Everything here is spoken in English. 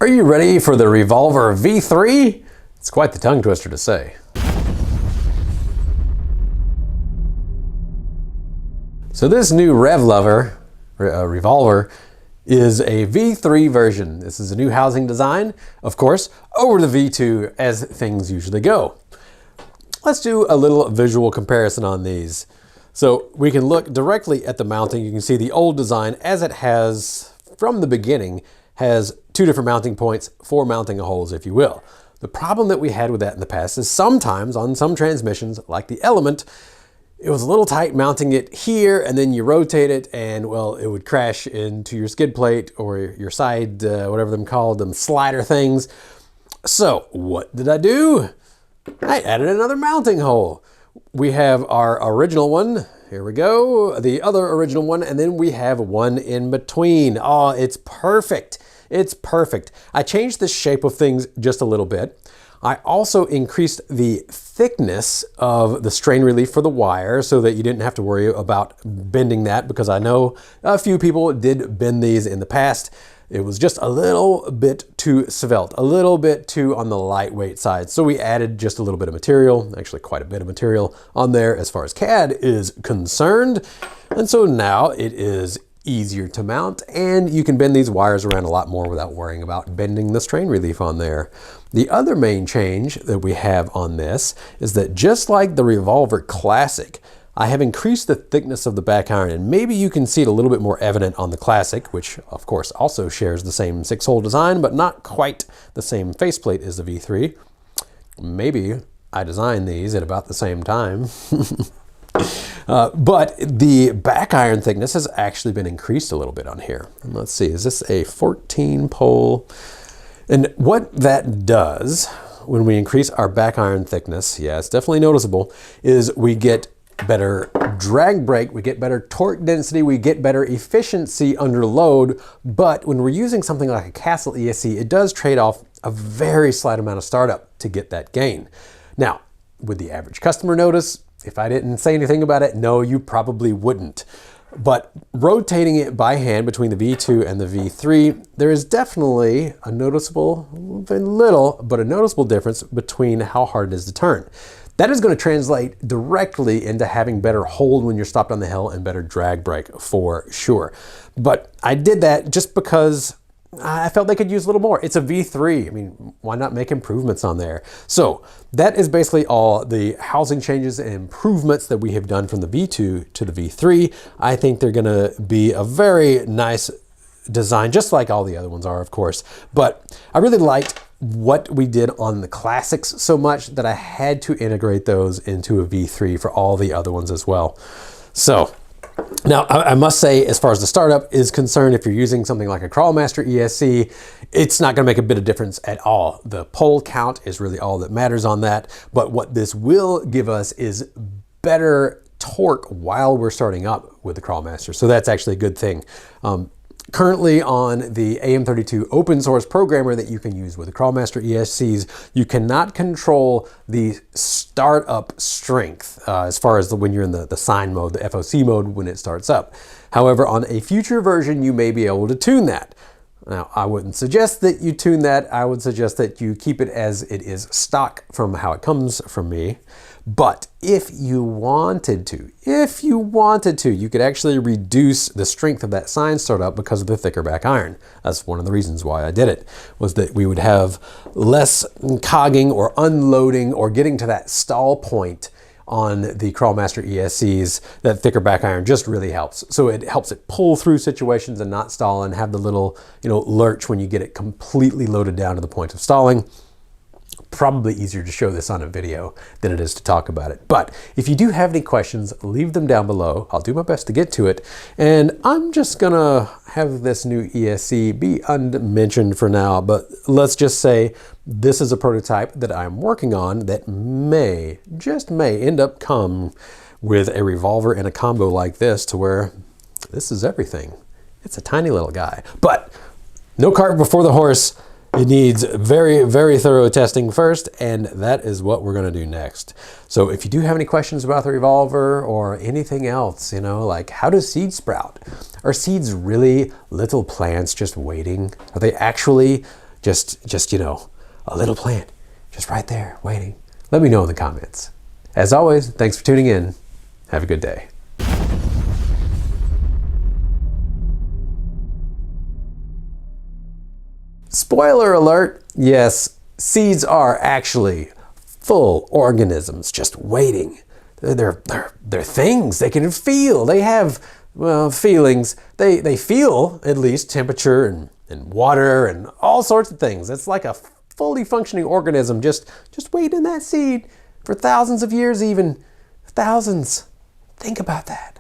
Are you ready for the Revolver V3? It's quite the tongue twister to say. So this new Revolver is a V3 version. This is a new housing design, of course, over the V2 as things usually go. Let's do a little visual comparison on these. So we can look directly at the mounting. You can see the old design as it has from the beginning has two different mounting points for mounting holes, if you will. The problem that we had with that in the past is sometimes on some transmissions, like the Element, it was a little tight mounting it here, and then you rotate it and, well, it would crash into your skid plate or your side, whatever them called, them slider things. So what did I do? I added another mounting hole. We have our original one. Here we go. The other original one, and then we have one in between. Oh, it's perfect. It's perfect. I changed the shape of things just a little bit. I also increased the thickness of the strain relief for the wire so that you didn't have to worry about bending that, because I know a few people did bend these in the past. It was just a little bit too svelte, a little bit too on the lightweight side. So we added just a little bit of material, actually quite a bit of material on there as far as CAD is concerned. And so now it is easier to mount, and you can bend these wires around a lot more without worrying about bending the strain relief on there. The other main change that we have on this is that just like the Revolver Classic, I have increased the thickness of the back iron, and maybe you can see it a little bit more evident on the Classic, which of course also shares the same 6-hole design, but not quite the same faceplate as the V3. Maybe I designed these at about the same time. But the back iron thickness has actually been increased a little bit on here. And let's see, is this a 14 pole? And what that does when we increase our back iron thickness, yeah, it's definitely noticeable, is we get better drag brake, we get better torque density, we get better efficiency under load. But when we're using something like a Castle ESC, it does trade off a very slight amount of startup to get that gain. Now, would the average customer notice? If I didn't say anything about it, no, you probably wouldn't. But rotating it by hand between the V2 and the V3, there is definitely a noticeable, little, but a noticeable difference between how hard it is to turn. That is going to translate directly into having better hold when you're stopped on the hill and better drag brake for sure. But I did that just because I felt they could use a little more. It's a V3. I mean, why not make improvements on there? So that is basically all the housing changes and improvements that we have done from the V2 to the V3. I think they're gonna be a very nice design, just like all the other ones are, of course. But I really liked what we did on the Classics so much that I had to integrate those into a V3 for all the other ones as well. So now, I must say, as far as the startup is concerned, if you're using something like a Crawlmaster ESC, it's not going to make a bit of difference at all. The pole count is really all that matters on that. But what this will give us is better torque while we're starting up with the Crawlmaster. So that's actually a good thing. Currently on the AM32 open source programmer that you can use with the Crawlmaster ESCs, you cannot control the startup strength as far as when you're in the sine mode, the FOC mode when it starts up. However, on a future version, you may be able to tune that. Now, I wouldn't suggest that you tune that. I would suggest that you keep it as it is stock from how it comes from me. But if you wanted to, you could actually reduce the strength of that sine startup because of the thicker back iron. That's one of the reasons why I did it, was that we would have less cogging or unloading or getting to that stall point on the Crawlmaster ESCs. That thicker back iron just really helps. So it helps it pull through situations and not stall and have the little, lurch when you get it completely loaded down to the point of stalling. Probably easier to show this on a video than it is to talk about it. But if you do have any questions, leave them down below. I'll do my best to get to it. And I'm just gonna have this new ESC be unmentioned for now, but let's just say this is a prototype that I'm working on that may, just may, end up come with a Revolver and a combo like this, to where this is everything. It's a tiny little guy. But no cart before the horse. It needs very, very thorough testing first, and that is what we're going to do next. So if you do have any questions about the Revolver or anything else, like how does seeds sprout? Are seeds really little plants just waiting? Are they actually just, you know, a little plant just right there waiting? Let me know in the comments. As always, thanks for tuning in. Have a good day. Spoiler alert, yes, seeds are actually full organisms just waiting. They're things. They can feel. They have, well, feelings. They feel, at least, temperature and water and all sorts of things. It's like a fully functioning organism just waiting in that seed for thousands of years, even thousands. Think about that.